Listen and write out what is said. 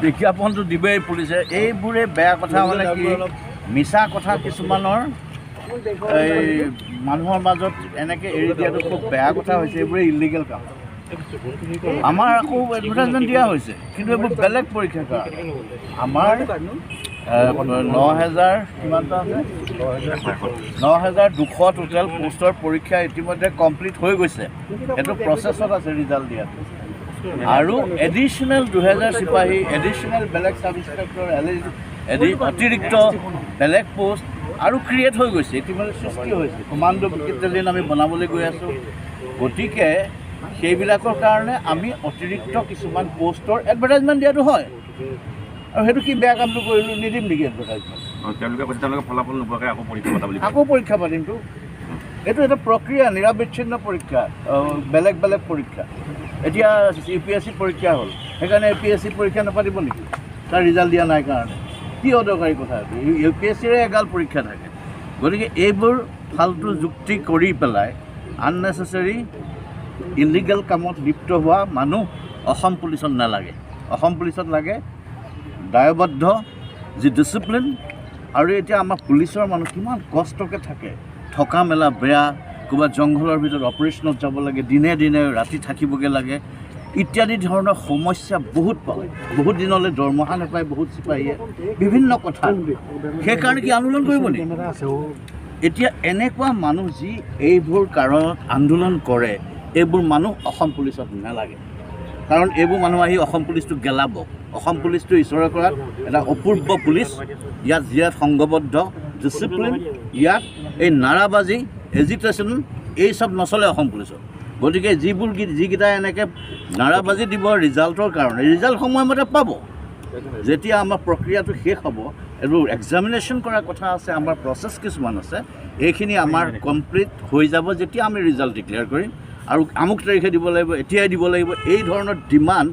বিজ্ঞাপনটো দিবই পুলিচে। এইবোৰে বেয়া কথা, মানে কি মিছা কথা কিছুমানৰ এই মানুহৰ মাজত এনেকৈ এৰি দিয়াটো খুব বেয়া কথা হৈছে। এইবোৰে ইলিগেল কাম। আমাৰ আকৌ এডভাৰটাইজমেণ্ট দিয়া হৈছে, কিন্তু এইবোৰ বেলেগ পৰীক্ষাৰ কাৰণে। আমাৰ 9,000 কিমানটা আছে, 9,200 টোটেল পোষ্টৰ পৰীক্ষা ইতিমধ্যে কমপ্লিট হৈ গৈছে। সেইটো প্ৰচেছত আছে ৰিজাল্ট দিয়াটো। আৰু এডিশ্যনেল 2,000 চিপাহী, এডিশ্যনেল বেলেগ চাব ইনস্পেক্টৰ, অতিৰিক্ত বেলেগ পোষ্ট আৰু ক্ৰিয়েট হৈ গৈছে, ইতিমধ্যে সৃষ্টি হৈছে। কমাণ্ডো বেটেলিয়ন আমি বনাবলৈ গৈ আছোঁ। গতিকে সেইবিলাকৰ কাৰণে আমি অতিৰিক্ত কিছুমান পোষ্টৰ এডভাৰটাইজমেণ্ট দিয়াটো হয়। আৰু সেইটো কি বেয়া কামটো কৰিলোঁ, নিদিম নেকি এডভাৰটাইজমেণ্ট? তেওঁলোকে ফলাফল নোপোৱাকৈ আকৌ পৰীক্ষা পাতিমতো। এইটো এটা প্ৰক্ৰিয়া, নিৰবিচ্ছিন্ন পৰীক্ষা, বেলেগ বেলেগ পৰীক্ষা। এতিয়া UPSC পৰীক্ষা হ'ল, সেইকাৰণে APSC পৰীক্ষা নাপাতিব নেকি? তাৰ ৰিজাল্ট দিয়া নাই কাৰণে। কি অদৰকাৰী কথা এইটো? UPSCৰে এগাল পৰীক্ষা থাকে। গতিকে এইবোৰ ফাল্টু যুক্তি কৰি পেলাই আননেচেচাৰী ইলিগেল কামত লিপ্ত হোৱা মানুহ অসম পুলিচত নালাগে। অসম পুলিচত লাগে দায়বদ্ধ যি ডিচিপ্লিন। আৰু এতিয়া আমাৰ পুলিচৰ মানুহ কিমান কষ্টকৈ থাকে, থকা মেলা বেয়া, ক'ৰবাত জংঘলৰ ভিতৰত অপাৰেশ্যনত যাব লাগে, দিনে দিনে ৰাতি থাকিবগৈ লাগে, ইত্যাদি ধৰণৰ সমস্যা বহুত পায়। বহুত দিনলৈ দৰমহা নাপায় বহুত চিপাহীয়ে, বিভিন্ন কথা। সেইকাৰণে কি আন্দোলন কৰিব নেকি? এতিয়া এনেকুৱা মানুহ যি এইবোৰ কাৰণত আন্দোলন কৰে, এইবোৰ মানুহ অসম পুলিচত নালাগে। কাৰণ এইবোৰ মানুহ আহি অসম পুলিচটো গেলাব। অসম পুলিচটো ঈশ্বৰে কৰাত এটা অপূৰ্ব পুলিচ। ইয়াত সংঘবদ্ধ ডিচিপ্লিন, ইয়াত এই নাৰাবাজি, এজিটেশ্যন, এই চব নচলে অসম পুলিচত। গতিকে যিকেইটা এনেকৈ নাৰাবাজি দিব ৰিজাল্টৰ কাৰণে, ৰিজাল্ট সময়মতে পাব। যেতিয়া আমাৰ প্ৰক্ৰিয়াটো শেষ হ'ব, এইবোৰ এক্সামিনেশ্যন কৰাৰ কথা আছে, আমাৰ প্ৰচেছ কিছুমান আছে, এইখিনি আমাৰ কমপ্লিট হৈ যাব যেতিয়া আমি ৰিজাল্ট ডিক্লেয়াৰ কৰিম। আৰু আমুক তাৰিখে দিব লাগিব, এতিয়াই দিব লাগিব, এই ধৰণৰ ডিমাণ্ড